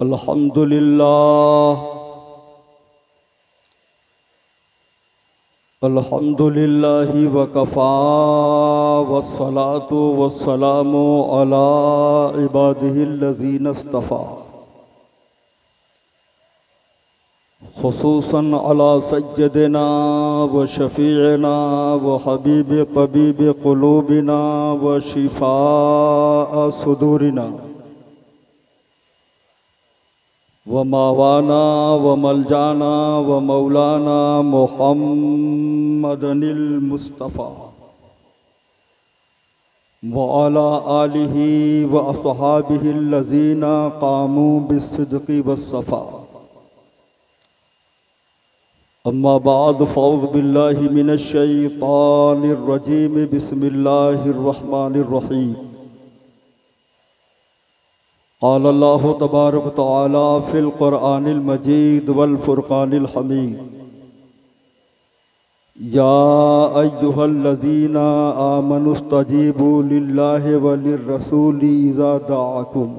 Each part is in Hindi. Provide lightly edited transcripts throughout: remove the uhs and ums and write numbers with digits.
अल्हम्दुलिल्लाह अल्हम्दुलिल्लाहि वकफ़ा वस्सलातु वस्सलामु अला इबादिहिल्लज़ीना इस्तफ़ा खुसूसन अला सय्यदिना व शफ़ीअना व हबीब तबीब क़ुलूबिना व शिफ़ा सुदूरिना व मावाना व मलजाना व मौलाना मुहम्मदनिल मुस्तफ़ा व अला आलिहि व अस्हाबिहिल्लज़ीना क़ामू बिस्सिद्क़ि वस्सफ़ा। अम्मा बाद फ़अऊज़ु बिल्लाहि मिनश्शैतानिर्रजीम बिस्मिल्लाहिर्रहमानिर्रहीम। क़ाल अल्लाहु तबारक व तआला फ़िल क़ुरआनिल मजीद वल फ़ुरक़ानिल हमीद। या अय्युहल्लज़ीना आमनुस्तजीबू लिल्लाहि व लिर्रसूलि इज़ा दआकुम।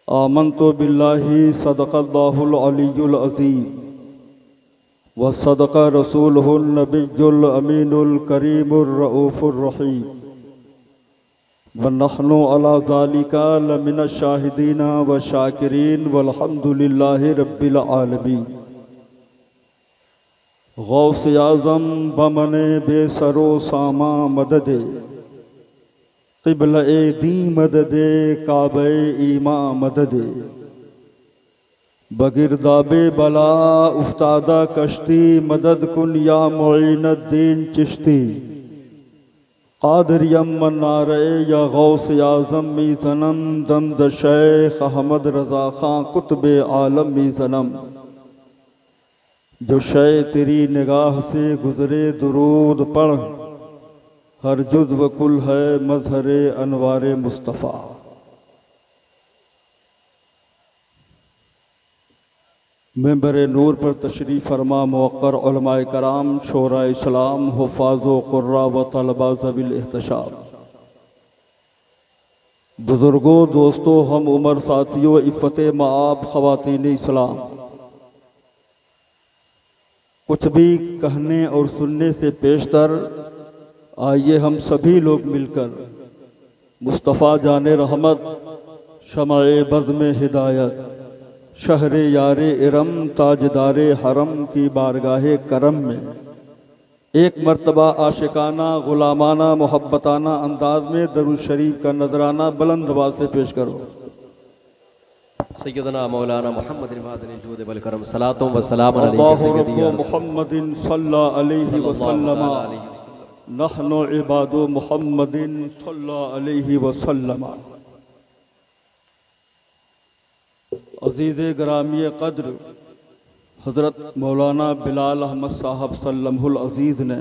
आमन्तु बिल्लाहि सदक़ल्लाहुल अलियुल अज़ीम व सदक़ रसूलुहुन नबियुल अमीनुल करीमुर रऊफ़ुर रहीम व नहनु अला ज़ालिका लमिनश शाहिदीन व शाकिरीन वल्हम्दुलिल्लाहि रब्बिल आलमीन। गौस आज़म बमने बेसरो सामा मददे क़िबला दी मददे काबे ईमा मददे बगिरदाबे बला उफ्तादा कश्ती मदद कुन या मुईनुद्दीन चिश्ती क़ादिरियम मन्नारे या गौस आज़म मी सनम दमद शेख अहमद रज़ा खां कुतुबे आलम मी सनम। जो शे तेरी निगाह से गुजरे दुरूद पढ़ हर जुज़ व कुल है मज़हरे अनवारे मुस्तफ़ा। मेंबरे नूर पर तशरीफ़ फरमा मुवक्कर उलमाए कराम शोरा इस्लाम हुफ़ाज़ो क़ुर्रा व तलबा ज़विल एहतशाम बुज़ुर्गों दोस्तों हम उमर साथियों इफ़्फ़त माआब ख़वातीन इस्लाम। कुछ भी कहने और सुनने से पेशतर आइए हम सभी लोग मिलकर मुस्तफ़ा जाने रहमत शमाए बज़्म हिदायत शहरे यारे इरम ताजदारे हरम की बारगाहे करम में एक मर्तबा आशिकाना गुलामाना मोहब्बताना अंदाज में दरूद शरीफ का नजराना बुलंद आवाज़ से पेश करो। सय्यदना मौलाना मुहम्मद मादनी जूद वल करम सलातो व सलाम अलैहि सय्यदी मुहम्मदिन सल्लल्लाहु अलैहि वसल्लम नहनु इबादु मुहम्मदिन सल्लल्लाहु अलैहि वसल्लम। अज़ीज़ ग्रामी क़द्र हज़रत मौलाना बिलाल अहमद साहब सल्लमुल अज़ीज़ ने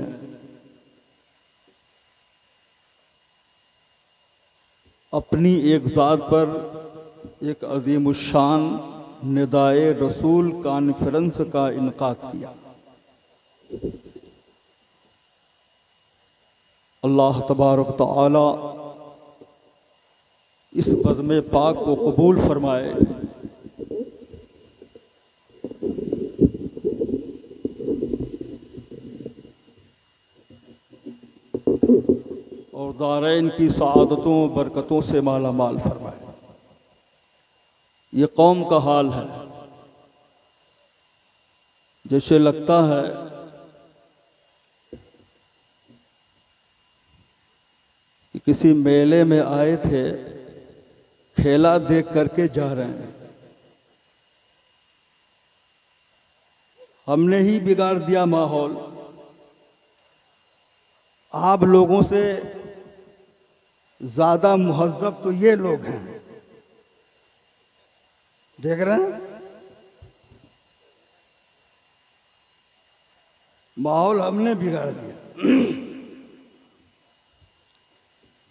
अपनी एक ज़ात पर एक अज़ीमुश्शान निदाए रसूल कॉन्फ्रेंस का इनकाद किया। अल्लाह तबारक तआला इस बज़्म पाक को कबूल फरमाए और दारैन की सआदतों बरकतों से माला माल फरमाए। ये कौम का हाल है, जैसे लगता है कि किसी मेले में आए थे, खेला देख करके जा रहे हैं। हमने ही बिगाड़ दिया माहौल। आप लोगों से ज्यादा मुहज़्ज़ब तो ये लोग हैं, देख रहे हैं। माहौल हमने बिगाड़ दिया।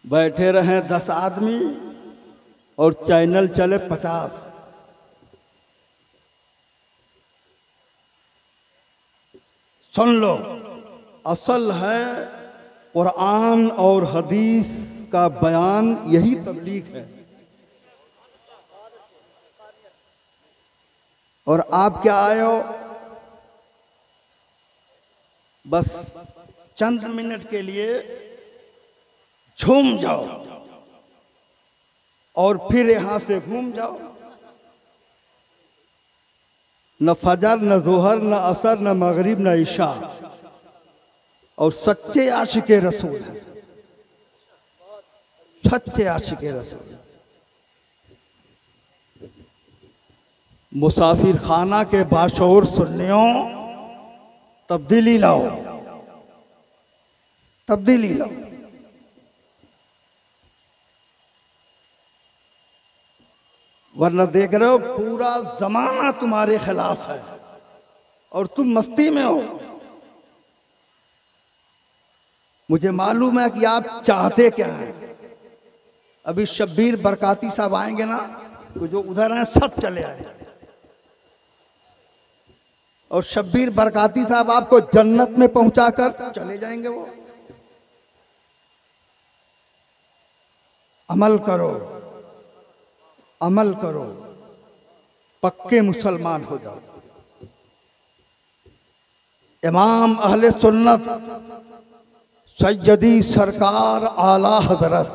बैठे रहे 10 आदमी और चैनल चले 50। सुन लो, असल है कुरान और हदीस का बयान यही तबलीग है। और आप क्या आए हो, बस चंद मिनट के लिए झूम जाओ और फिर यहां से घूम जाओ। न फजर, न जोहर, न असर, न मगरिब, न इशा। और सच्चे आशिके रसूल हैं, सच्चे आशिके रसूल। मुसाफिर खाना के बाशऊर सुन्नियों, तब्दीली लाओ, तब्दीली लाओ। वरना देख रहे हो पूरा जमाना तुम्हारे खिलाफ है और तुम मस्ती में हो। मुझे मालूम है कि आप चाहते क्या हैं। अभी शब्बीर बरकाती साहब आएंगे ना, तो जो उधर हैं सब चले आए। और शब्बीर बरकाती साहब आपको जन्नत में पहुंचाकर चले जाएंगे। वो अमल करो, अमल करो, पक्के मुसलमान हो जाओ। इमाम अहले सुन्नत सैयदी सरकार आला हजरत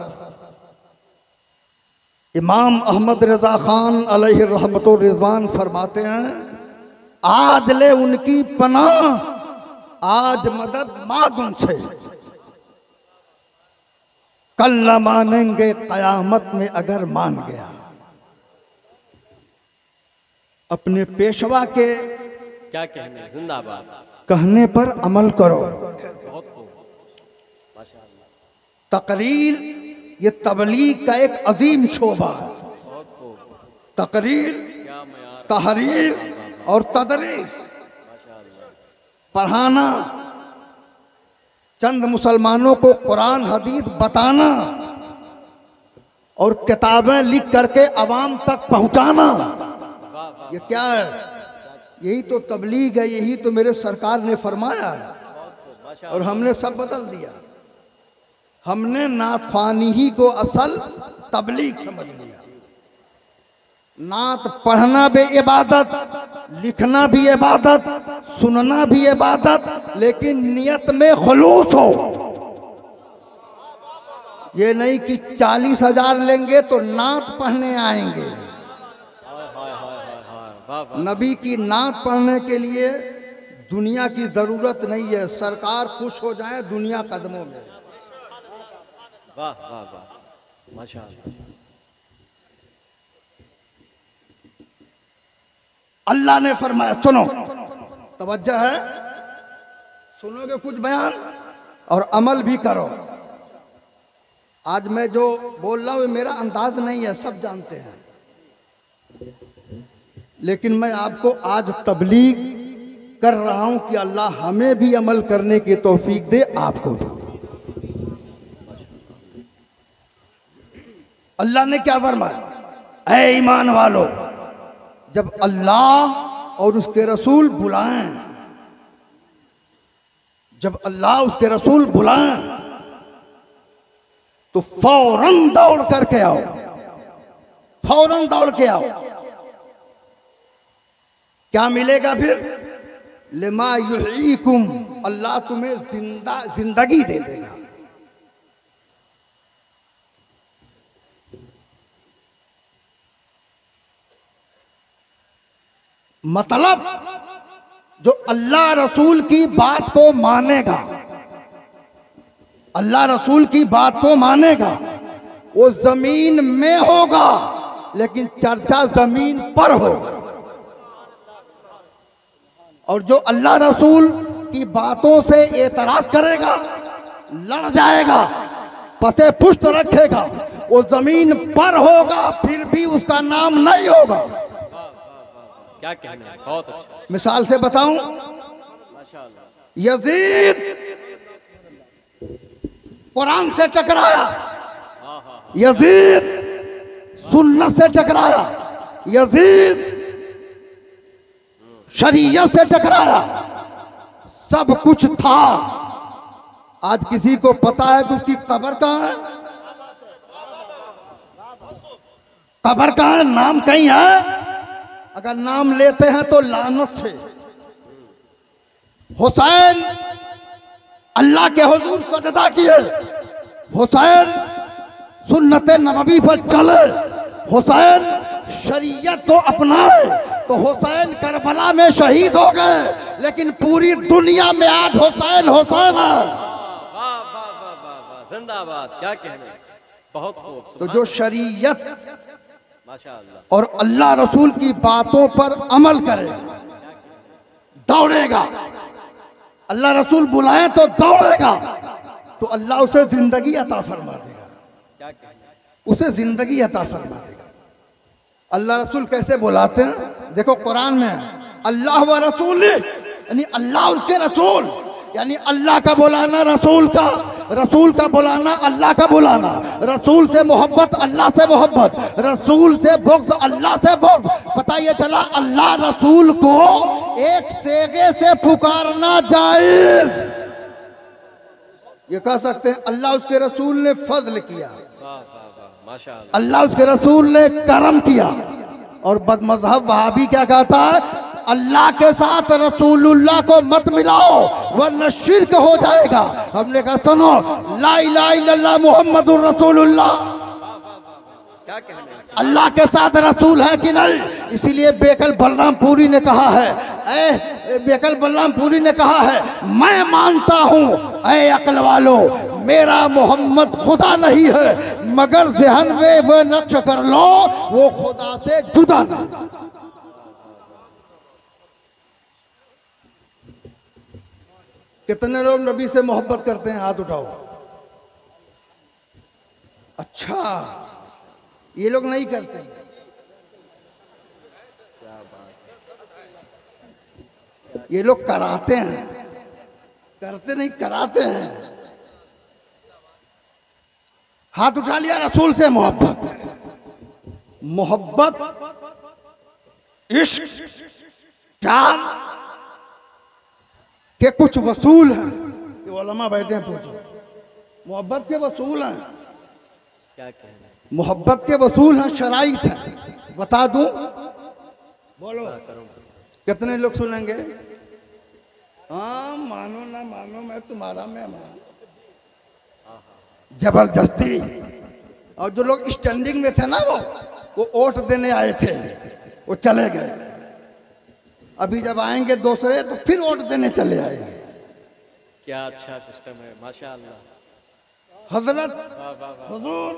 इमाम अहमद रजा खान अलैहि रहमतुर रिजवान फरमाते हैं, आज ले उनकी पनाह, आज मदद मांग उनसे, कल न मानेंगे कयामत में अगर मान गया। अपने पेशवा के क्या कहने, जिंदाबाद, कहने पर अमल करो। बहुत खूब, माशाअल्लाह। तकरीर ये तबलीग का एक अजीम शोबा है। बहुत खूब, तकरीर, क्या मयार, तहरीर और तदरीस, माशाअल्लाह। पढ़ाना, चंद मुसलमानों को कुरान हदीस बताना और किताबें लिख करके अवाम तक पहुंचाना, ये क्या है? यही तो तबलीग है, यही तो मेरे सरकार ने फरमाया है। और हमने सब बदल दिया। हमने नातख्वानी ही को असल तबलीग समझ लिया। नात पढ़ना भी इबादत, लिखना भी इबादत, सुनना भी इबादत, लेकिन नियत में खुलूस हो। ये नहीं कि 40,000 लेंगे तो नात पढ़ने आएंगे। नबी की नात पढ़ने के लिए दुनिया की जरूरत नहीं है। सरकार खुश हो जाए, दुनिया कदमों में। वाह वाह वाह, माशाअल्लाह। अल्लाह ने फरमाया, सुनो, तवज्जो है, सुनोगे कुछ बयान और अमल भी करो। आज मैं जो बोल रहा हूं मेरा अंदाज नहीं है, सब जानते हैं, लेकिन मैं आपको आज तबलीग कर रहा हूं कि अल्लाह हमें भी अमल करने की तौफीक दे, आपको भी। अल्लाह ने क्या फरमाया, ऐ ईमान वालो, जब अल्लाह और उसके रसूल बुलाएं, जब अल्लाह उसके रसूल बुलाएं तो फौरन दौड़ करके आओ, फौरन दौड़ के आओ। क्या मिलेगा फिर? लिमा युहीकुम, अल्लाह तुम्हें जिंदगी दे देगा। मतलब जो अल्लाह रसूल की बात को मानेगा, अल्लाह रसूल की बात को मानेगा, वो जमीन में होगा लेकिन चर्चा जमीन पर होगा। और जो अल्लाह रसूल की बातों से एतराज करेगा, लड़ जाएगा, पसे पुष्ट रखेगा, वो जमीन पर होगा, फिर भी उसका नाम नहीं होगा। क्या कहना है, बहुत अच्छा। मिसाल से बताऊं, माशाअल्लाह। यजीद कुरान से टकराया, यजीद सुन्नत से टकराया, यजीद शरीयत से टकराया, सब कुछ था। आज किसी को पता है कि उसकी कब्र कहां है? कब्र का है, नाम कहीं है, अगर नाम लेते हैं तो लानत से। हुसैन अल्लाह के हुजूर सजदा किए, हुसैन सुन्नत नबवी पर चले, हुसैन शरीयत को अपनाए, तो हुसैन करबला में शहीद हो गए, लेकिन पूरी दुनिया में आज हुसैन हुसैन है। वाह वाह वाह वाह वाह, जिंदाबाद, क्या कहने, बहुत खूब। तो जो शरीयत माशाअल्लाह और अल्लाह रसूल की बातों पर अमल करेगा, दौड़ेगा, अल्लाह रसूल बुलाए तो दौड़ेगा, तो अल्लाह उसे जिंदगी अता फरमा देगा, क्या कहने, उसे जिंदगी अता फरमा देगा। अल्लाह रसूल कैसे बुलाते हैं, देखो कुरान में अल्लाह व रसूल, यानी अल्लाह उसके रसूल, यानी अल्लाह का बुलाना रसूल का, रसूल का बुलाना अल्लाह का बुलाना, रसूल से मोहब्बत अल्लाह से मोहब्बत, रसूल से बुग़्ज़ अल्लाह से बुग़्ज़। पता ये चला अल्लाह रसूल को एक सेगे से पुकारना जायज, ये कह सकते हैं अल्लाह उसके रसूल ने फजल किया, माशाअल्लाह, अल्लाह उसके रसूल ने करम किया। और बदमज़हब वहाबी क्या कहता है, अल्लाह के साथ रसूलुल्लाह को मत मिलाओ वरना शिर्क हो जाएगा। हमने कहा सुनो, ला इलाहा इल्लल्लाह मुहम्मदुर रसूलुल्लाह, क्या कहने, अल्लाह के साथ रसूल है कि नहीं। इसीलिए बेकल बलरामपुरी ने कहा है, बेकल बलरामपुरी ने कहा है, मैं मानता हूँ ऐ अक्ल वालो, मेरा मोहम्मद खुदा नहीं है, मगर ज़हन में वह नक्श कर लो वो खुदा से जुदा नहीं। कितने लोग नबी से मोहब्बत करते हैं, हाथ उठाओ। अच्छा, ये लोग नहीं करते, ये लोग कराते हैं, करते नहीं कराते हैं। हाथ उठा लिया, रसूल से मोहब्बत, मोहब्बत, इश्क, प्यार के कुछ वसूल हैं। ये उलमा बैठे हैं, पूछो, मोहब्बत के वसूल हैं, क्या कहने, मोहब्बत के वसूल हैं, शराइत हैं। बता दूं, बोलो कितने लोग सुनेंगे। हाँ, मानो ना मानो, मैं तुम्हारा मेहमान, जबरदस्ती। और जो लोग स्टैंडिंग में थे ना, वो वोट देने आए थे, वो चले गए। अभी जब आएंगे दूसरे तो फिर वोट देने चले आएंगे। क्या अच्छा सिस्टम है, माशाअल्लाह। हजरत हुजूर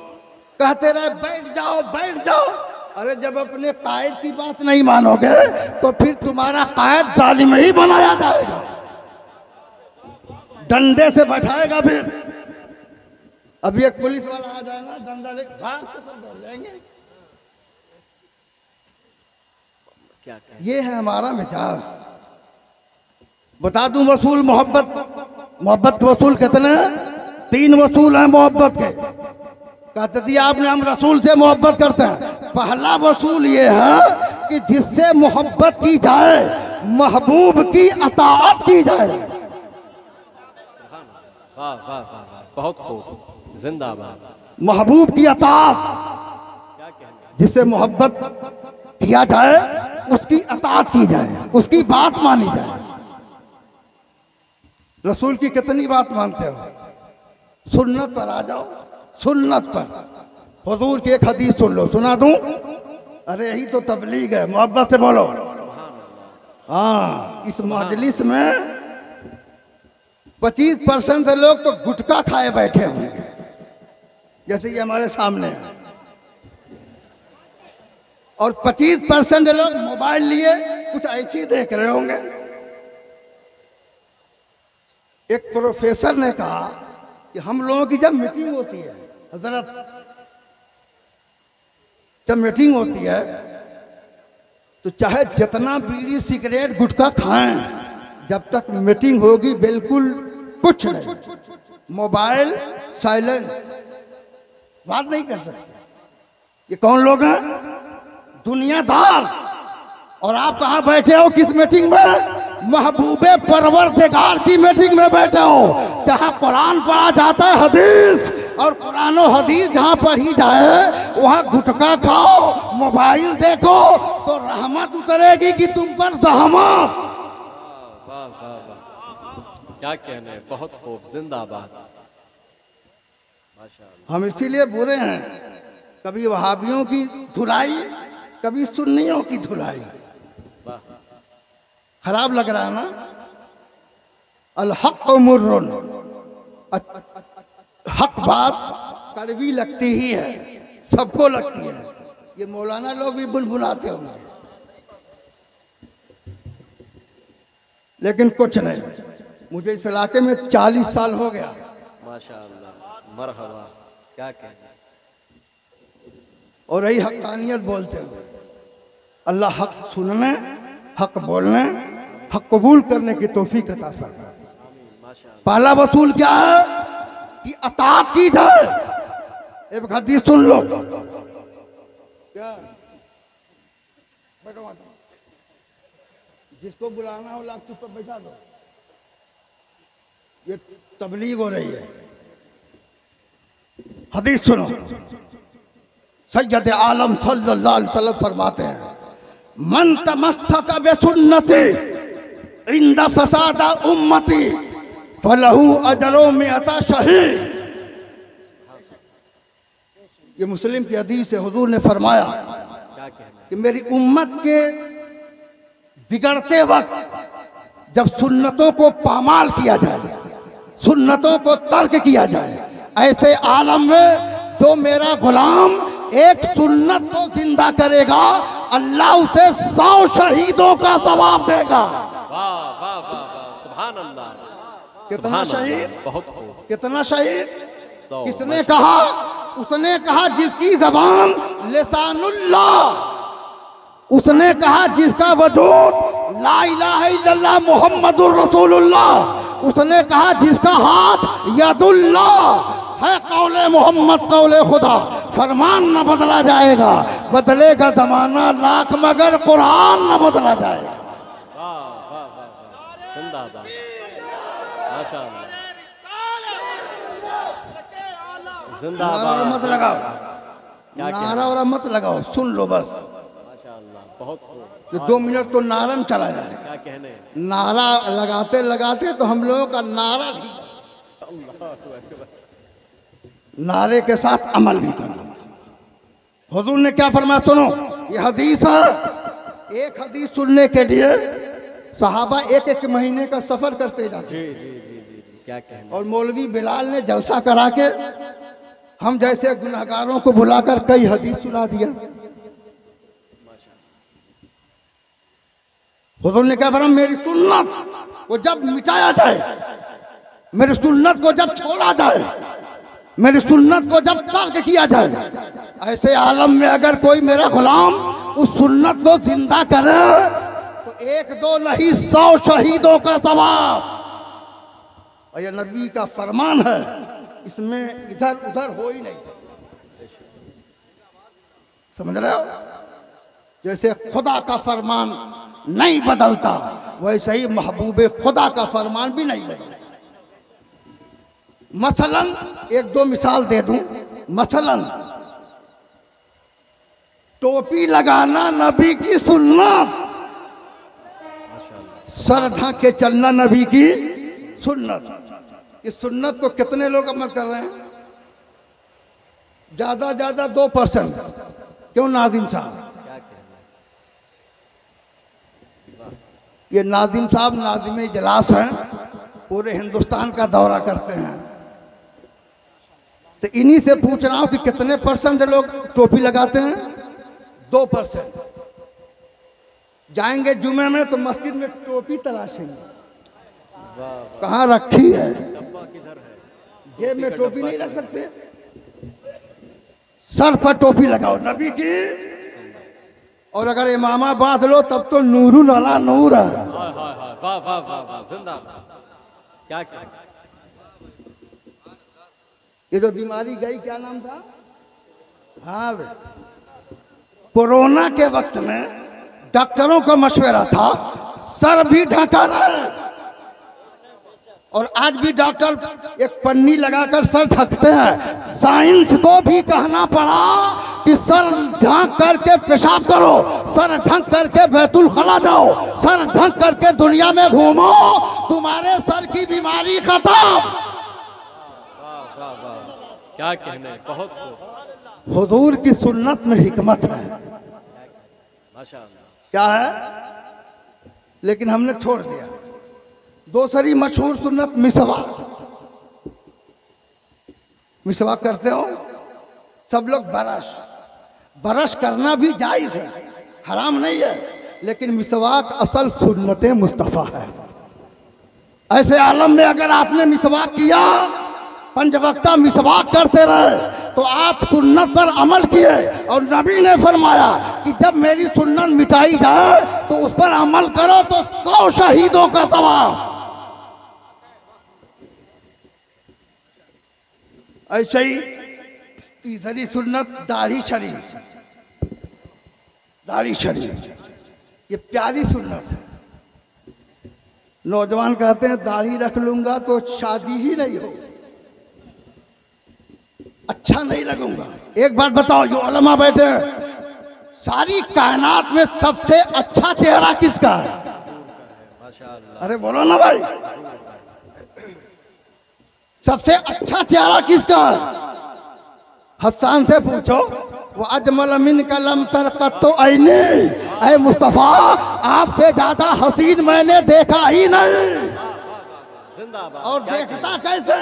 कहते रहे बैठ जाओ बैठ जाओ। अरे जब अपने कायद की बात नहीं मानोगे तो फिर तुम्हारा कायद जालिम ही बनाया जाएगा, डंडे से बैठाएगा। फिर अभी एक पुलिस वाला आ जाएगा, डंडा ले भाग के सब दौड़ जाएंगे। क्या कहने, ये है हमारा मिजाज। बता दूं वसूल मोहब्बत, मोहब्बत के वसूल कितने हैं? 3 वसूल हैं मोहब्बत के। कहते दिया आपने, हम रसूल से मोहब्बत करते हैं। पहला वसूल ये है कि जिससे मोहब्बत की जाए, महबूब की अताअत की जाए। वाह वाह वाह वाह, बहुत खूब, जिंदाबाद। महबूब की अताअत, क्या कहने, जिससे मोहब्बत किया जाए, उसकी अताअत की जाए, उसकी बात मानी जाए। रसूल की कितनी बात मानते हो? सुन्नत पर आ जाओ, सुन्नत पर। हुजूर की एक हदीस सुन लो, सुना दूं? अरे यही तो तबलीग है, मोहब्बत से बोलो। हाँ, इस मजलिस में 25% से लोग तो गुटखा खाए बैठे होंगे, जैसे ये हमारे सामने है। और 25% लोग मोबाइल लिए कुछ ऐसे ही देख रहे होंगे। एक प्रोफेसर ने कहा कि हम लोगों की जब मीटिंग होती है, हजरत, जब मीटिंग होती है तो चाहे जितना बीड़ी सिगरेट गुटखा खाएं, जब तक मीटिंग होगी बिल्कुल कुछ नहीं, मोबाइल साइलेंस, बात नहीं कर सकते। ये कौन लोग हैं? दुनियादार। और आप कहाँ बैठे हो? किस मीटिंग में? महबूबे परवरदिगार की मीटिंग में बैठे हो, जहाँ कुरान पढ़ा जाता है, हदीस। और कुरान और हदीस जहाँ पढ़ी जाए वहाँ गुटखा खाओ, मोबाइल देखो, तो रहमत उतरेगी कि तुम पर जहमत। वाह वाह वाह, क्या कहने, बहुत खूब, जिंदाबाद, माशाअल्लाह। हम इसीलिए बुरे हैं, कभी वहाबियों की धुलाई, कभी सुन्नियों की धुलाई। वाह, खराब लग रहा है ना। अल हक मुर्रुन, हक बात कड़वी लगती ही है, सबको लगती है। ये मौलाना लोग भी बुनबुनाते होंगे, लेकिन कुछ नहीं। मुझे इस इलाके में 40 साल हो गया। माशाअल्लाह, मरहबा, क्या कहने। और यही हक़ानियत बोलते हुए अल्लाह हक सुनने, हक बोलने, हक कबूल करने की तौफीक अता फरमाए। पहला वसूल क्या है कि अताअत की जाए। एक हदीस सुन लो। क्या बैठो, जिसको बुलाना हो लाख चुप बैठा दो, ये तबलीग हो रही है। हदीस सुनो। सैयद आलम सल्लल्लाहु अलैहि वसल्लम फरमाते हैं, मन तमस्सक बिसुन्नती इंदा फसादा उम्मती फलहू अजरो में अता शहीद। ये मुस्लिम की हदीस है। हुजूर ने फरमाया कि मेरी उम्मत के बिगड़ते वक्त जब सुन्नतों को पामाल किया जाए, सुन्नतों को तर्क किया जाए, ऐसे आलम में जो मेरा गुलाम एक सुन्नत को जिंदा करेगा, अल्लाह उसे 100 शहीदों का सवाब देगा। वाह वाह वाह वाह, सुभान अल्लाह। कितना शहीद, बहुत खूब, कितना शहीद। 100। किसने कहा? उसने कहा जिसकी जबान लिसानुल्लाह, उसने कहा जिसका वजूद ला इलाहा इल्लल्लाह मुहम्मदुर रसूलुल्लाह, उसने कहा जिसका हाथ यदुल्लाह है, कौले मोहम्मद कौले खुदा। फरमान न बदला जाएगा, बदलेगा जमाना लाख मगर कुरान न बदला जाएगा। वाह वाह वाह वाह, जिंदाबाद, माशाअल्लाह, जिंदाबाद। मत लगाओ, क्या नारा और मत लगाओ, सुन लो बस। माशाअल्लाह, बहुत खूब। ये 2 मिनट तो नारा में चला जाएगा। क्या कहने, नारा लगाते लगाते तो हम लोगों का नारा भी, नारे के साथ अमल भी करना। हुजूर ने क्या फरमाया सुनो, ये हदीस है। एक हदीस सुनने के लिए सहाबा एक एक महीने का सफर करते जाते। जी जी जी जी, क्या कहने। और और मौलवी बिलाल ने जलसा करा के हम जैसे गुनहगारों को बुलाकर कई हदीस सुना दिया। हुजूर ने क्या फरमाया, मेरी सुन्नत को जब मिटाया जाए, मेरी सुन्नत को जब छोड़ा जाए, मेरी सुन्नत को जब तर्क किया जाए, ऐसे आलम में अगर कोई मेरा गुलाम उस सुन्नत को जिंदा करे तो 1-2 नहीं 100 शहीदों का सवाब। और यह नबी का फरमान है, इसमें इधर उधर हो ही नहीं सकता। समझ रहे हो? जैसे खुदा का फरमान नहीं बदलता, वैसे ही महबूबे खुदा का फरमान भी नहीं बदलता। मसलन 1-2 मिसाल दे दूं। मसलन टोपी लगाना नबी की सुन्नत, सर ढक के चलना नबी की सुन्नत। इस सुन्नत को कितने लोग अमल कर रहे हैं? ज्यादा ज्यादा 2%। क्यों नाजिम साहब? ये नाजिम साहब नाजिम इजलास हैं, पूरे हिंदुस्तान का दौरा करते हैं। तो इन्हीं से पूछ रहा हूं कि कितने % लोग टोपी लगाते हैं? 2%। जाएंगे जुमे में तो मस्जिद में टोपी तलाशेंगे, कहाँ रखी है, जेब में टोपी नहीं रख सकते। सर पर टोपी लगाओ नबी की, और अगर इमामा बांध लो तब तो नूरुन अला नूर है। वाह वाह वाह वाह, जिंदाबाद, क्या कहने। ये जो बीमारी गई, क्या नाम था? हाँ, कोरोना के वक्त में डॉक्टरों का मशवरा था सर भी ढका रहे, और आज भी डॉक्टर एक पन्नी लगाकर सर ढकते हैं। साइंस को भी कहना पड़ा कि सर ढक करके पेशाब करो, सर ढक करके बैतुल खला जाओ, सर ढक करके दुनिया में घूमो, तुम्हारे सर की बीमारी खत्म। वाह वाह वाह, क्या कहने, बहुत खूब। हुजूर की सुन्नत में हिकमत है, माशाअल्लाह। क्या है, लेकिन हमने छोड़ दिया। दूसरी मशहूर सुन्नत मिसवाक। मिसवाक करते हो सब लोग। ब्रश करना भी जायज है, हराम नहीं है, लेकिन मिसवाक असल सुन्नत मुस्तफ़ा है। ऐसे आलम में अगर आपने मिसवाक किया, पंचवक्ता मिसवाक करते रहे, तो आप सुन्नत पर अमल किए। और नबी ने फरमाया कि जब मेरी सुन्नत मिटाई जाए तो उस पर अमल करो तो 100 शहीदों का सवाब। ऐसे ही तीसरी सुन्नत दाढ़ी शरीफ। दाढ़ी शरीफ ये प्यारी सुन्नत है। नौजवान कहते हैं दाढ़ी रख लूंगा तो शादी ही नहीं हो, अच्छा नहीं लगूंगा। एक बात बताओ, जो उलमा बैठे हैं, सारी कायनात में सबसे अच्छा चेहरा किसका है? माशाअल्लाह। अरे बोलो ना भाई, सबसे अच्छा चेहरा किसका है? हसन से पूछो, वो अजमल मिन कलम तरकत तो ऐनी, ऐ मुस्तफा आपसे ज्यादा हसीन मैंने देखा ही नहीं। जिंदाबाद। और देखता कैसे?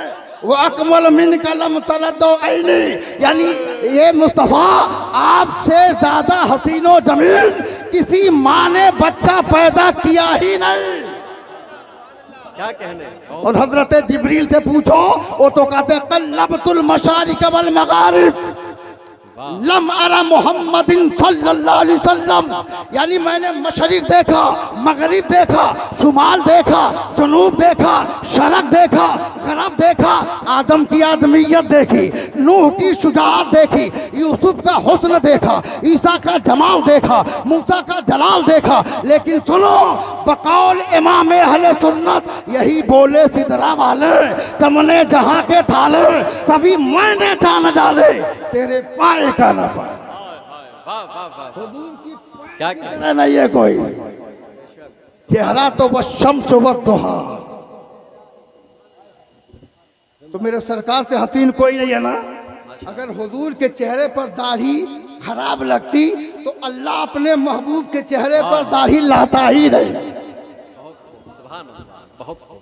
वो अकमल मिन कलम तलदो ऐनी, यानी ये मुस्तफा आपसे ज्यादा हसीनो जमीन किसी माँ ने बच्चा पैदा किया ही नहीं। क्या कहने। और हजरत जिब्रील से पूछो, वो तो कहते हैं कल्लबतुल मशारिक वल मगारिब लम अरा मोहम्मदिन सल्लल्लाहु अलैहि वसल्लम, यानी मैंने मशरिक देखा, मगरिब देखा, शुमाल देखा, जनूब देखा, शरक देखा, गरब देखा, आदम की आदमियत देखी, नूह की शुजाअत देखी, यूसुफ का हुस्न देखा, ईसा का जमाल देखा, मूसा का जलाल देखा। लेकिन सुनो, बकौल इमाम अहले सुन्नत यही बोले सिदरा वाले, तुमने जहां के थाले तभी मैंने जान डाले, तेरे पाए का ना पाए। वाह वाह वाह, हुजूर की क्या कहने। नहीं है कोई चेहरा, तो वह शम्स व दुहा। तो मेरे सरकार से हसीन कोई नहीं है ना। अगर हुजूर के चेहरे पर दाढ़ी खराब लगती तो अल्लाह अपने महबूब के चेहरे पर दाढ़ी लाता ही नहीं। बहुत खूब, सुभान अल्लाह, बहुत खूब।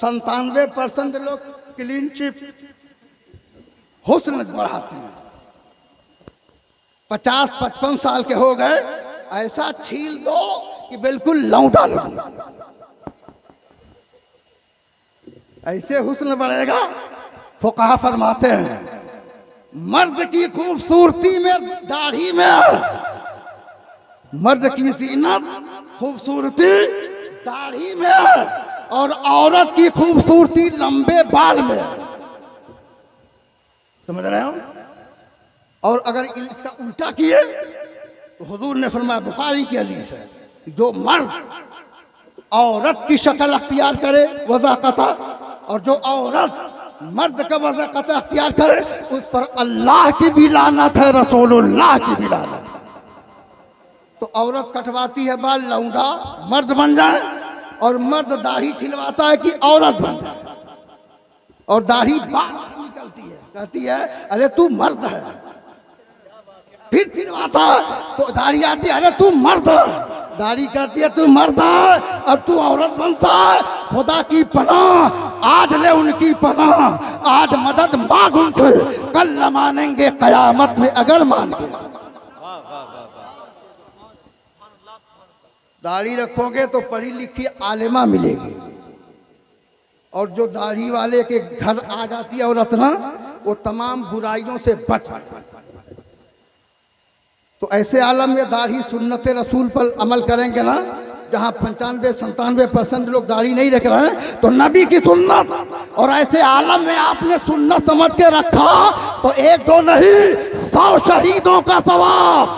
97% लोग क्लीन चिट हुस्न बढ़ाते हैं। 50-55 साल के हो गए, ऐसा छील दो कि बिल्कुल लौटा लो, ऐसे हुस्न बढ़ेगा। फुकाहा फरमाते हैं मर्द की खूबसूरती में दाढ़ी में है, मर्द की जीनत खूबसूरती दाढ़ी में है, और औरत की खूबसूरती लंबे बाल में है। समझ रहे हो? और अगर इसका उल्टा किए तो हुजूर ने फरमाया, बुखारी की हदीस है, जो मर्द औरत की शक्ल अख्तियार करे वज़ाक़ता, और जो औरत मर्द का वज़ाक़ता अख्तियार करे, उस पर अल्लाह की भी लानत है, रसूलुल्लाह की भी लानत है। तो औरत कटवाती है बाल, लौंडा मर्द बन जाए, और मर्द दाढ़ी छिलवाता है कि औरत बन जाए। और दाढ़ी बाल निकलती है, कहती है अरे तू मर्द है, फिर छिलवाता है तो दाढ़ी आती है, अरे तू मर्द है, दाढ़ी कहती है तू मर्द है, अब तू औरत बनता है। खुदा की पनाह, आज ले उनकी पनाह, आज मदद मांग उनसे, कल न मानेंगे कयामत में अगर मान गए। वाह वाह वाह वाह, दाढ़ी रखोगे तो पढ़ी लिखी आलिमा मिलेगी, और जो दाढ़ी वाले के घर आ जाती है औरत ना, वो तमाम बुराइयों से बच जाती है। तो ऐसे आलम में दाढ़ी सुन्नत रसूल पर अमल करेंगे ना, जहां 95-97% लोग दाढ़ी नहीं रख रहे हैं, तो नबी की सुन्नत, और ऐसे आलम में आपने सुन्नत समझ के रखा तो 1-2 नहीं 100 शहीदों का सवाब।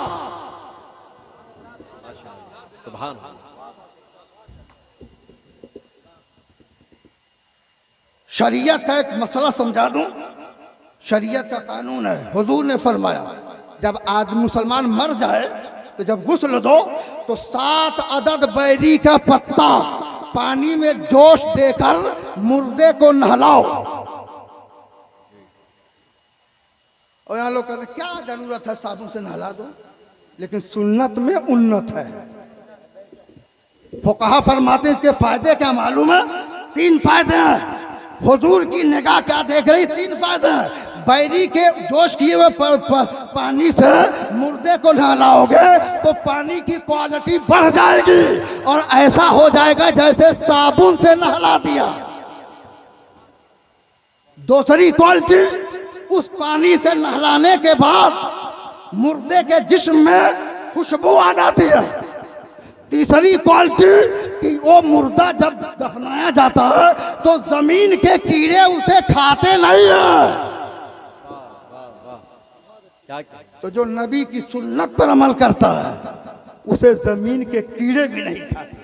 सुभान अल्लाह। शरीयत का एक मसला समझा दूं। शरीयत का कानून है। हुजूर ने फरमाया जब आदमी मुसलमान मर जाए तो जब गुस्ल दो तो 7 अदद बैरी का पत्ता पानी में जोश देकर मुर्दे को नहलाओ। और यहाँ लोग कहते क्या जरूरत है साबुन से नहला दो, लेकिन सुन्नत में उन्नत है। फुकहा फरमाते इसके फायदे क्या मालूम है? 3 फायदे हैं। हुजूर की निगाह क्या देख रही? 3 फायदे हैं। बैरी के जोश किए हुए पानी से मुर्दे को नहलाओगे तो पानी की क्वालिटी बढ़ जाएगी और ऐसा हो जाएगा जैसे साबुन से नहला दिया। दूसरी क्वालिटी, उस पानी से नहलाने के बाद मुर्दे के जिस्म में खुशबू आ जाती है। तीसरी क्वालिटी कि वो मुर्दा जब दफनाया जाता है तो जमीन के कीड़े उसे खाते नहीं है। तो जो नबी की सुन्नत पर अमल करता है उसे जमीन के कीड़े भी नहीं खाते।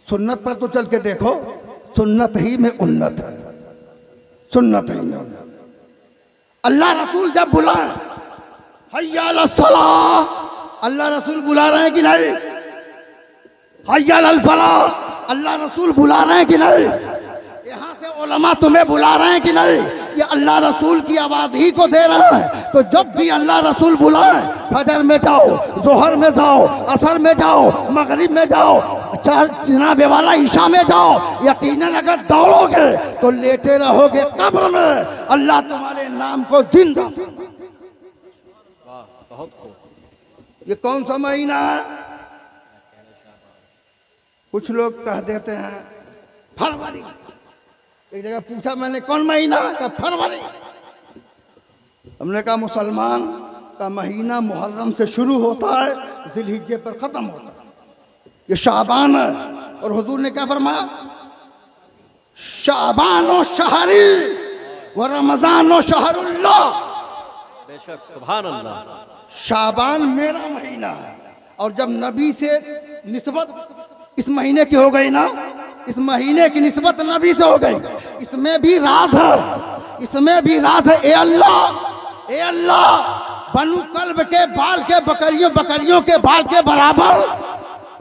सुन्नत पर तो चल के देखो, सुन्नत ही में उन्नत है, सुन्नत ही में उन्नत। अल्लाह रसूल जब बुलाए हय्या अला सलाह, अल्लाह रसूल बुला रहे हैं कि नहीं? हय्या अल फलाह, अल्लाह रसूल बुला रहे हैं कि नहीं? यहाँ से उलमा तुम्हें बुला रहे हैं कि नहीं? ये अल्लाह रसूल की आवाज ही को दे रहे हैं। तो जब भी अल्लाह रसूल बुलाए, फजर में जाओ, जोहर में जाओ, असर में जाओ, मगरिब में जाओ, जनाबे वाला ईशा में जाओ, यकीनन अगर दौड़ोगे तो लेटे रहोगे कब्र में। अल्लाह तुम्हारे नाम को जिंदा। ये कौन सा महीना है? कुछ लोग कह देते हैं फरवरी। एक जगह पूछा मैंने कौन महीना? का फरवरी। हमने कहा मुसलमान का महीना मुहर्रम से शुरू होता है, जिलहिज्जे पर खत्म होता है। ये शाबान है। और हुजूर ने क्या फरमाया? शाबानो शहरी व रमजानो शहरुल्लाह। बेशक, सुभान अल्लाह। शाबान मेरा महीना है। और जब नबी से निस्बत इस महीने की हो गई ना, इस महीने की निस्बत नबी से हो गई। इसमें भी राज है, इसमें भी राज है। ए अल्लाह, ए अल्लाह, बनु कल्ब के बाल के बकरियों के बाल के बराबर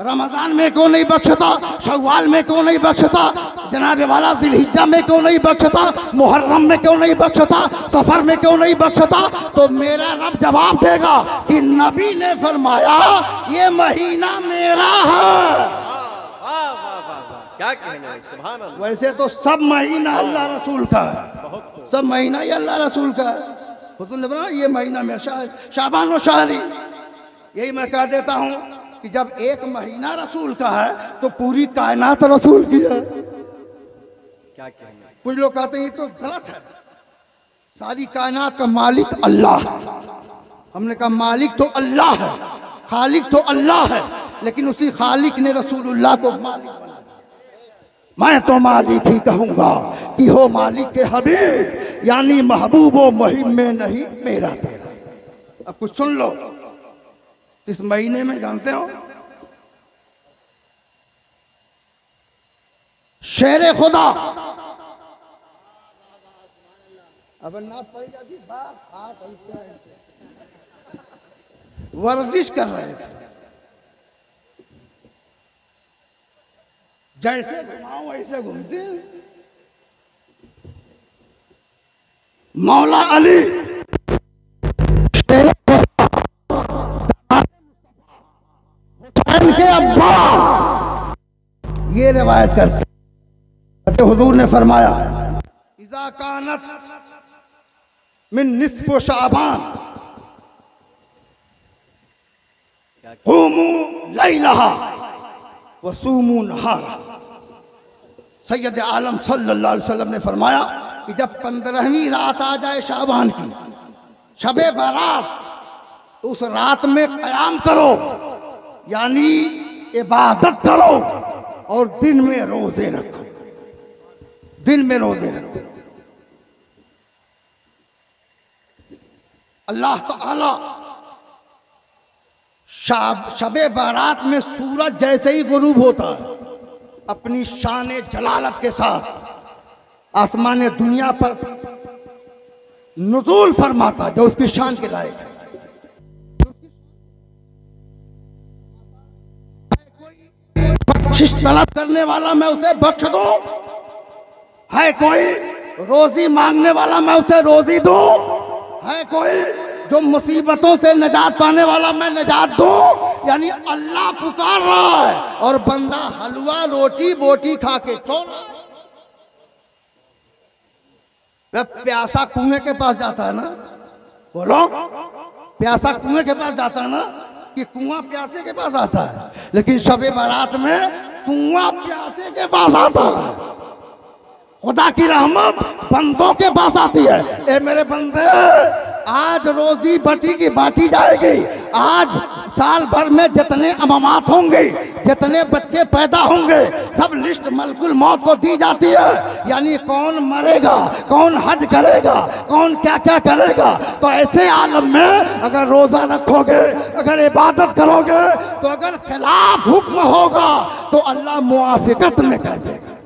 रमजान में क्यों नहीं बख्शता? शव्वाल में क्यों नहीं बख्शता? जनाबे वाला जिलहिज्जा में क्यों नहीं बख्शता? मुहर्रम में क्यों नहीं बख्शता? सफर में क्यों नहीं बख्शता? तो मेरा रब जवाब देगा कि नबी ने फरमाया ये महीना मेरा है। क्या कहना है, सुभान अल्लाह। वैसे तो सब महीना अल्लाह रसूल का है, सब महीना ही अल्लाह रसूल का है। हुजूर ने बोला ये महीना में शाबान और शहरी। यही मैं कह देता हूँ कि जब एक महीना रसूल का है तो पूरी कायनात रसूल की है। क्या कहना है? कुछ लोग कहते हैं ये तो गलत है, सारी कायनात का मालिक अल्लाह है। हमने कहा मालिक तो अल्लाह है, खालिक तो अल्लाह है, लेकिन उसी खालिक ने रसूलुल्लाह को मालिक बना दिया। मैं तो मालिक ही कहूंगा कि हो मालिक के हबीब, यानी महबूबो मुहिम में नहीं मेरा तेरा। अब कुछ सुन लो, इस महीने में जानते हो शेर खुदा अब ना पड़ जाती वर्जिश कर रहे थे, जैसे घुमाओ वैसे घूमते। मौला अली के अब्बा ये रिवायत करते, हुजूर ने फरमाया इज़ा कानत मिन निस्फ़ शाबान क़ूमू लैलहा व सूमू नहारा। सैयद आलम सल्लल्लाहु अलैहि वसल्लम ने फरमाया कि जब 15वीं रात आ जाए शाबान की, शबे बारात, तो उस रात में क़याम करो, यानी इबादत करो, और दिन में रोजे रखो, दिन में रोजे रखो। अल्लाह ताला शबे बारात में सूरज जैसे ही गुरूब होता है, अपनी शान जलालत के साथ आसमान दुनिया पर नुज़ूल फरमाता जो उसकी शान के लायक है। बख्शिश तलब करने वाला मैं उसे बख्श दूं, है कोई रोजी मांगने वाला मैं उसे रोजी दूं, है कोई जो मुसीबतों से निजात पाने वाला मैं निजात दूं। यानी अल्लाह पुकार रहा है और बंदा हलवा रोटी बोटी खा के सो रहा है। वह प्यासा कुएं के पास जाता है ना, बोलो, प्यासा कुएं के पास जाता है ना, कि कुआं प्यासे के पास आता है, लेकिन शबे बारात में कुआं प्यासे के पास आता है। खुदा की रहमत बंदों के पास आती है। ए मेरे बंदे, आज रोजी बटी की बांटी जाएगी। आज साल भर में जितने अमामात होंगे, जितने बच्चे पैदा होंगे, सब लिस्ट मलकुल मौत को दी जाती है। यानी कौन मरेगा, कौन हज करेगा, कौन क्या क्या करेगा। तो ऐसे आलम में अगर रोजा रखोगे, अगर इबादत करोगे, तो अगर खिलाफ हुक्म होगा तो अल्लाह मुआफिकत में कर देगा।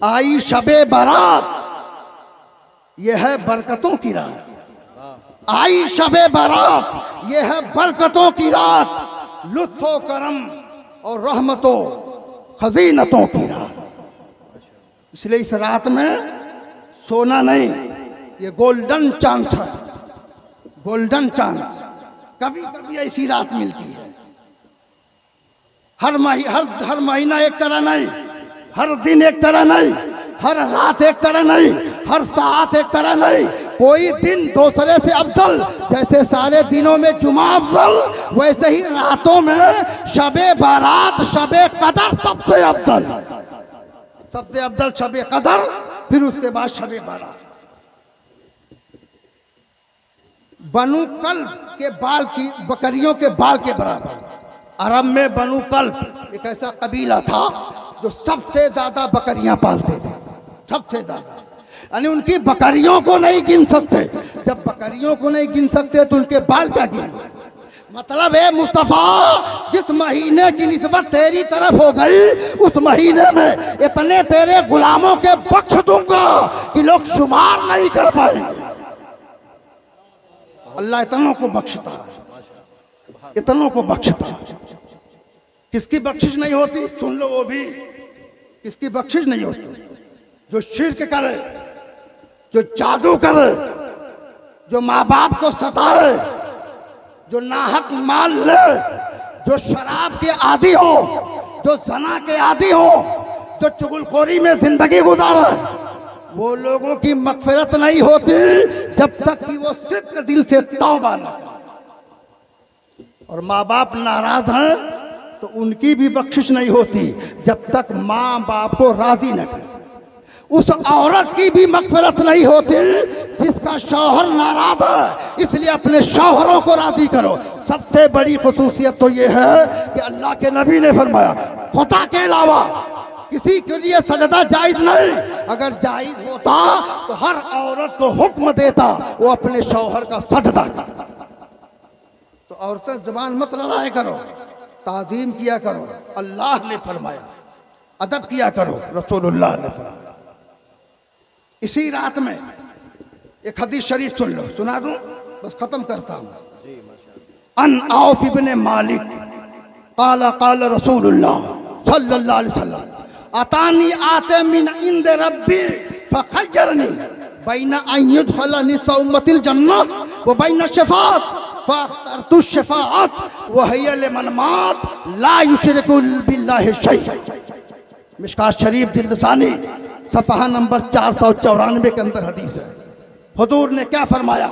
आई शबे बारात, यह है बरकतों की रात। आई शबे बारात, यह है बरकतों की रात, लुत्फो करम और रहमतों खजीनतों की रात। इसलिए इस रात में सोना नहीं, ये गोल्डन चांस है, गोल्डन चांस। कभी कभी ऐसी रात मिलती है, हर महीना एक तरह नहीं, हर दिन एक तरह नहीं, हर रात एक तरह नहीं, हर साथ एक तरह नहीं। कोई दिन दूसरे से अफजल, जैसे सारे दिनों में जुमा अफजल, वैसे ही रातों में शबे बारात, शबे कदर सबसे अफजल, सबसे अफजल शबे कदर, फिर उसके बाद शबे बारात। बनु कल्ब के बाल की, बकरियों के बाल के बराबर। अरब में बनु कल्ब एक ऐसा कबीला था जो सबसे ज्यादा बकरियां पालते थे, सबसे ज्यादा। यानी उनकी बकरियों को नहीं गिन सकते। जब बकरियों को नहीं गिन सकते तो उनके बाल क्या गिन। मतलब है मुस्तफा, जिस महीने की निस्बत तेरी तरफ हो गई, उस महीने में इतने तेरे गुलामों के बख्श दूंगा कि लोग शुमार नहीं कर पाएंगे। अल्लाह इतनों को बख्शता है, इतनों को बख्शता है। किसकी बख्शिश नहीं होती, सुन लो वो भी, किसकी बख्शिश नहीं होती। जो शिर्क करे, जो जादू करे, जो माँ बाप को सताए, जो नाहक माल ले, जो शराब के आदी हो, जो जना के आदी हो, जो चुगलखोरी में जिंदगी गुजारे, वो लोगों की मगफिरत नहीं होती जब तक कि वो सिर्फ दिल से तौबा न करे। और माँ बाप नाराज हैं तो उनकी भी बख्शिश नहीं होती जब तक माँ बाप को राजी न करे। उस औरत की भी मगफिरत नहीं होती जिसका शौहर नाराज है, इसलिए अपने शौहरों को राजी करो। सबसे बड़ी खुसूसियत तो ये है कि अल्लाह के नबी ने फरमाया, खुदा के अलावा किसी के लिए सजदा जायज नहीं। अगर जायज होता तो हर औरत को हुक्म देता वो अपने शौहर का सजदा करता। तो औरतें जुबान मत लड़ाया करो, ताजीम किया करो। अल्लाह ने फरमाया, अदब किया करो, रसूलुल्लाह ने फरमाया। इसी रात में एक हदीस शरीफ सुन लो, सुना दूं, बस खत्म करता हूं। अन औफ इब्ने मालिक काला काला रसूलुल्लाह सल्लल्लाहु अलैहि वसल्लम अतानी आते मिन इंद रब्बी फखयरनी बैना अन युदखलनी सौमतिल जन्नह व बैना शफाअत फअख्तरतु शफाअत व हिय लिमन मात ला युशरिकु बिल्लाहि शैअ। मिशकात शरीफ जिल्दसानी सफ़हा नंबर 494 के अंदर हदीस है। हुजूर ने क्या फरमाया,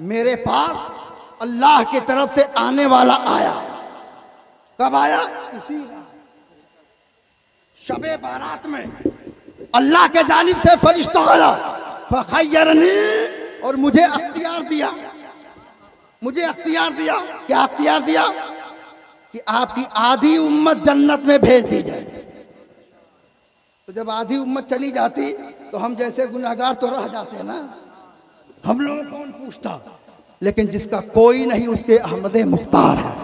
मेरे पास अल्लाह की तरफ से आने वाला आया। कब आया? इसी शबे बारात में अल्लाह के जानिब से फरिश्ता आया, फखयरनी, और मुझे अख्तियार दिया। मुझे अख्तियार दिया। क्या अख्तियार दिया? कि आपकी आधी उम्मत जन्नत में भेज दी जाए। तो जब आधी उम्मत चली जाती तो हम जैसे गुनाहगार तो रह जाते ना, हम लोग कौन पूछता। लेकिन जिसका कोई नहीं उसके अहमद मुख्तार है,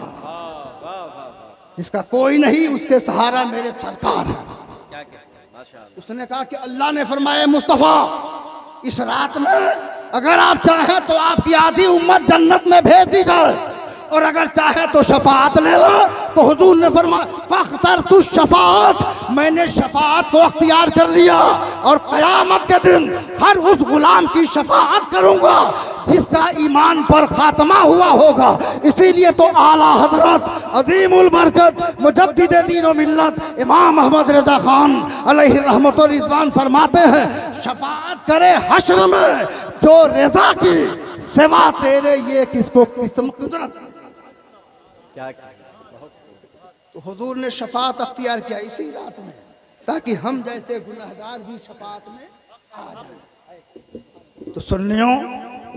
जिसका कोई नहीं उसके सहारा मेरे सरकार है। माशाअल्लाह। उसने कहा कि अल्लाह ने फरमाया मुस्तफ़ा इस रात में अगर आप चाहें तो आपकी आधी उम्मत जन्नत में भेज दी जाए, और अगर चाहे तो शफाअत ले लो। तो हुजूर ने फरमाया फख्तर तु शफाअत, मैंने शफाअत को अख्तियार कर लिया और क़यामत के दिन हर उस गुलाम की शफाअत करूंगा जिसका ईमान पर खात्मा हुआ होगा। इसीलिए तो आला हजरत अजीमुल बरकत मुजद्दिद दीन व मिल्लत इमाम अहमद रज़ा खान अलैहि रहमत व रिज़वान फरमाते हैं शफाअत करे हश्र में जो रज़ा की सिवा तेरे ये किसको किस्म कुदरत। क्या बहुत तो हुजूर ने शफाअत अख्तियार किया इसी रात में, ताकि हम जैसे गुनहगार भी शफाअत में आ जाए। तो सुन्नियों,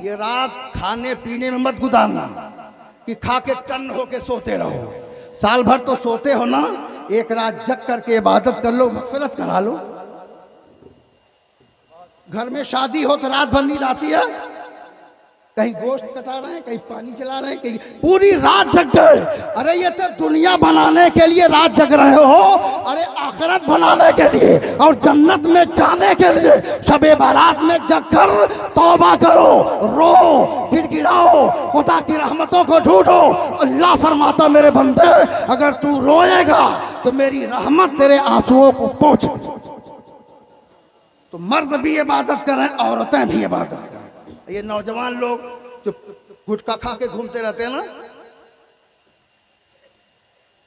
ये रात खाने पीने में मत गुजारना कि खा के टन होके सोते रहो। साल भर तो सोते हो ना, एक रात जग करके इबादत कर लो, मग़फ़िरत करा लो। घर में शादी हो तो रात भर नींद आती है, कहीं गोश्त कटा रहे हैं, कहीं पानी चला रहे हैं, कहीं पूरी रात जग गए। अरे ये तो दुनिया बनाने के लिए रात जग रहे हो, अरे आखिरत बनाने के लिए और जन्नत में जाने के लिए शबे बारात में जग कर तौबा करो, रो, गिड़गिड़ाओ, खुदा की रहमतों को ढूंढो। अल्लाह फरमाता मेरे बंदे अगर तू रोएगा तो मेरी रहमत तेरे आंसुओं को पहुंचे। तो मर्द भी इबादत करें, औरतें भी इबादत करें। ये नौजवान लोग जो गुटखा खा के घूमते रहते हैं ना,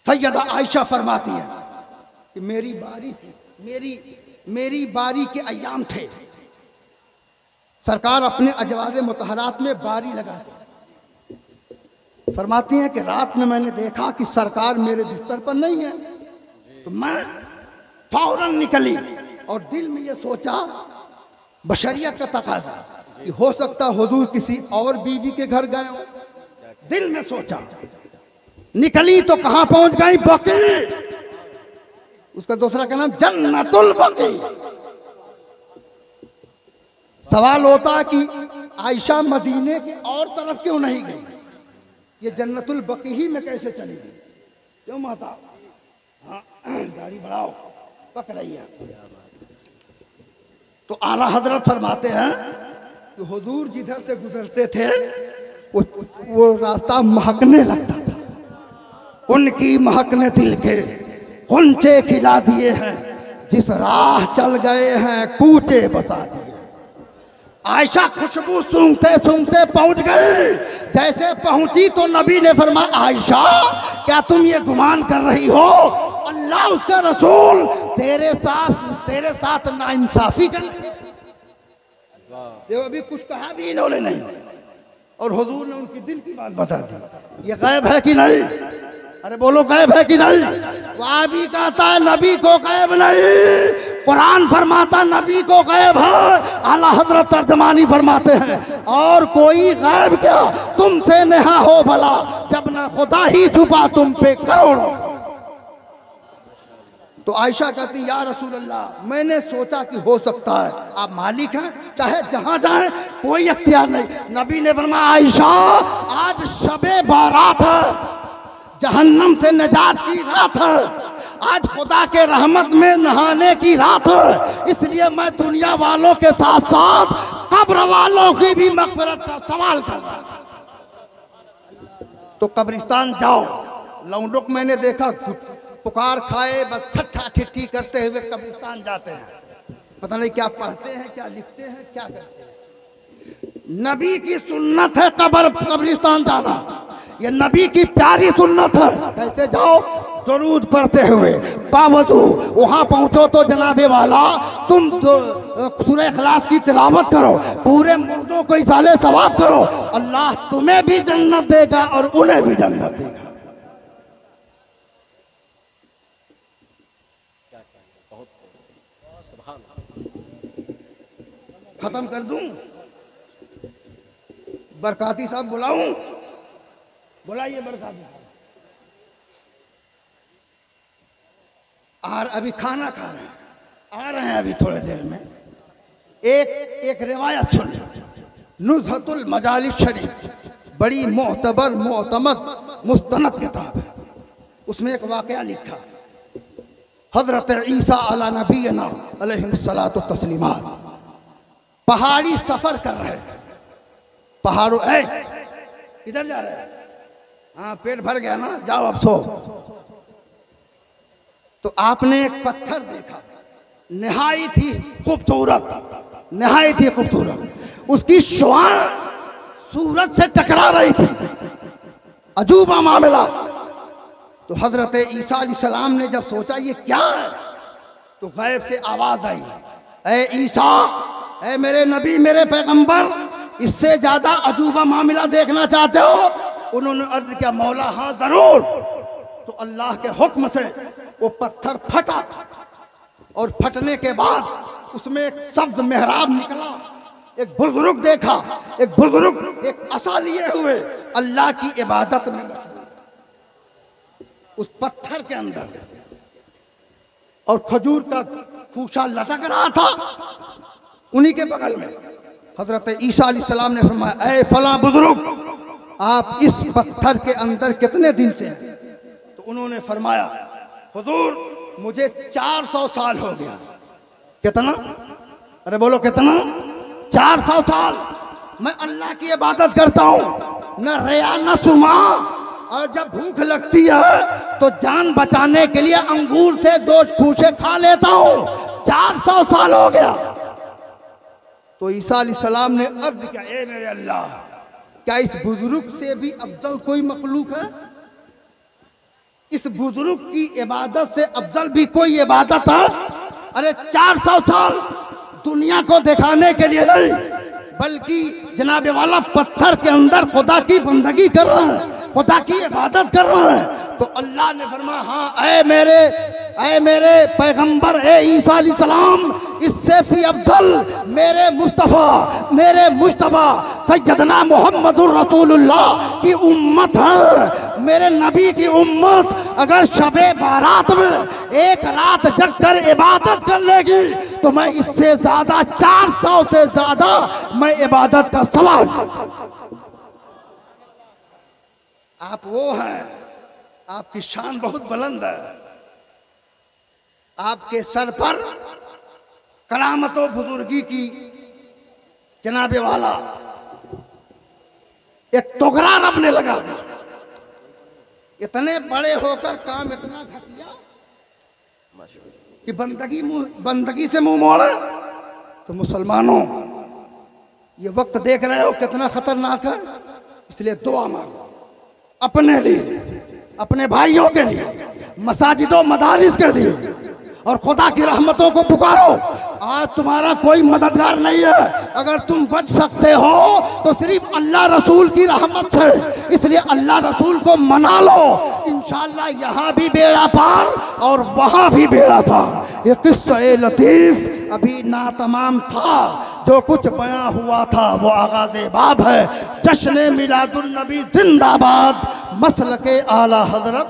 सैयदा आयशा फरमाती है कि मेरी बारी थी, मेरी बारी के अय्याम थे, सरकार अपने अजवाज़े मुतहरात में बारी लगाते। फरमाती हैं कि रात में मैंने देखा कि सरकार मेरे बिस्तर पर नहीं है, तो मैं फौरन निकली और दिल में ये सोचा बशरियत का तकाजा कि हो सकता हुजूर किसी और बीवी के घर गए हो। दिल में सोचा, निकली तो कहां पहुंच गई? बकी, उसका दूसरा का नाम जन्नतुल बकी। सवाल होता है कि आयशा मदीने के और तरफ क्यों नहीं गई, ये जन्नतुल बकी ही में कैसे चली गई? क्यों माता? हाँ, गाड़ी बढ़ाओ, पक रही है। तो आला हजरत फरमाते हैं कि हुजूर जिधर से गुजरते थे वो रास्ता महकने लगता था। उनकी महक ने दिल के गुंचे खिला दिए हैं, जिस राह चल गए हैं कूचे बसा दिए। आयशा खुशबू सूंघते सूंघते पहुंच गई। जैसे पहुंची तो नबी ने फरमाया आयशा क्या तुम ये गुमान कर रही हो अल्लाह उसका रसूल तेरे साथ नाइंसाफी कर? ये अभी कुछ कहा भी इन्होंने नहीं, और हुजूर ने उनकी दिल की बात बता दी। ये गायब है कि नहीं? अरे बोलो गायब है कि नहीं? वह भी कहता है नबी को गायब नहीं, कुरान फरमाता नबी को गायब है। आला हजरत तर्जमानी फरमाते हैं और कोई गायब क्या तुमसे नेहा हो भला, जब ना खुदा ही छुपा तुम पे करोड़ों। तो आयशा कहती या रसूल अल्लाह मैंने सोचा कि हो सकता है आप मालिक हैं, चाहे जहां जाएं कोई अख्तियार नहीं। नबी ने फरमाया आयशा आज शबे बारात है, जहन्नम से निजात की रात है, आज खुदा के रहमत में नहाने की रात है, इसलिए मैं दुनिया वालों के साथ साथ कब्र वालों की भी मग़फ़िरत का सवाल कर रहा हूं। तो कब्रिस्तान जाओ, लौंडों को मैंने देखा पुकार खाए बस ठट्ठा ठिट्ठी करते हुए कब्रिस्तान जाते हैं, पता नहीं क्या पढ़ते हैं, क्या लिखते हैं, क्या करते हैं। नबी की सुन्नत है कब्रिस्तान जाना, ये नबी की प्यारी सुन्नत है। कैसे जाओ? दरूद पढ़ते हुए बावजू वहां पहुंचो तो जनाबे वाला तुम सूरह इखलास की तिलावत करो, पूरे मुर्दों को इसाले सवाब करो, अल्लाह तुम्हें भी जन्नत देगा और उन्हें भी जन्नत देगा। खत्म कर दूं? बरकाती साहब बुलाऊं? बुलाइए बरकाती और अभी खाना खा रहे हैं, आ रहे हैं अभी थोड़ी देर में। एक रिवायत सुन, नुज़हतुल मजालिस शरीफ बड़ी मोतबर मोतमद मुस्तनद किताब है, उसमें एक वाकया लिखा। हजरत ईसा अला नबीना अलैहिस्सलातु तस्लीमात पहाड़ी सफर कर रहे थे। पहाड़ों किधर जा रहे हैं? हाँ पेट भर गया ना, जाओ अब सो। तो आपने एक पत्थर देखा, निहायत ही खूबसूरत, निहायत ही खूबसूरत। उसकी शुआएं सूरज से टकरा रही थी, अजूबा मामला। तो हजरत ईसा अलैहिस्सलाम ने जब सोचा ये क्या है, तो गैब से आवाज आई, ए ईसा, ए मेरे नबी, मेरे पैगंबर, इससे ज्यादा अजूबा मामला देखना चाहते हो? उन्होंने अर्ज किया, मौला हाँ जरूर। तो अल्लाह के हुक्म से वो पत्थर फटा और फटने के बाद उसमें एक सब्ज मेहराब निकला। एक बुजुर्ग देखा, एक बुजुर्ग एक असा लिए हुए अल्लाह की इबादत में उस पत्थर के अंदर, और खजूर का खूसा लटक रहा था उन्हीं के बगल में। हजरत ईसा अलैहिस्सलाम ने फरमाया, ऐ फला बुजुर्ग, आप इस पत्थर के अंदर कितने दिन से हैं? तो उन्होंने फरमाया, हुजूर मुझे 400 साल हो गया। कितना? अरे बोलो कितना? 400 साल मैं अल्लाह की इबादत करता हूँ, न रिया न सुमा, और जब भूख लगती है तो जान बचाने के लिए अंगूर से 2 खूसे खा लेता हूँ। 400 साल हो गया। तो ईसा अलैहिस्सलाम ने अर्ज किया, ए मेरे अल्लाह, क्या इस बुजुर्ग से भी अफजल कोई मखलूक है? इस बुजुर्ग की इबादत से अफजल भी कोई इबादत है? अरे 400 साल दुनिया को दिखाने के लिए नहीं, बल्कि जनाब वाला पत्थर के अंदर खुदा की बंदगी कर रहे हैं, खुदा की इबादत कर रहे हैं। तो अल्लाह ने फरमाया, हाँ ऐ मेरे पैगंबर, ए ईसा अलैहिस्सलाम, इससे भी अफजल मेरे मुस्तफा सैयदना मुहम्मदुर रसूलुल्लाह की उम्मत है। मेरे नबी की उम्मत अगर शबे बारात में एक रात जग कर इबादत कर लेगी तो मैं इससे ज्यादा 400 से ज्यादा मैं इबादत का सवाल। आप वो हैं, आपकी शान बहुत बुलंद है, आपके सर पर करामतो बुजुर्गी की जनाबे वाला एक टोकरा रब ने लगा दिया। इतने बड़े होकर काम इतना घटिया कि बंदगी से मुंह मोड़े। तो मुसलमानों, ये वक्त देख रहे हो कितना खतरनाक है, इसलिए दुआ मांगो अपने लिए, अपने भाइयों के लिए, मसाजिदों मदारिस के लिए, और खुदा की रहमतों को पुकारो। आज तुम्हारा कोई मददगार नहीं है, अगर तुम बच सकते हो तो सिर्फ अल्लाह रसूल की रहमत से, इसलिए अल्लाह रसूल को मना लो, इंशाअल्लाह यहाँ भी बेड़ा पार और वहाँ भी बेड़ा पार। ये किस्सा लतीफ अभी नातमाम था, जो कुछ बयां हुआ था वो आगाज़े बाब है। जश्न मिलादुन नबी जिंदाबाद, मसलके आला हजरत।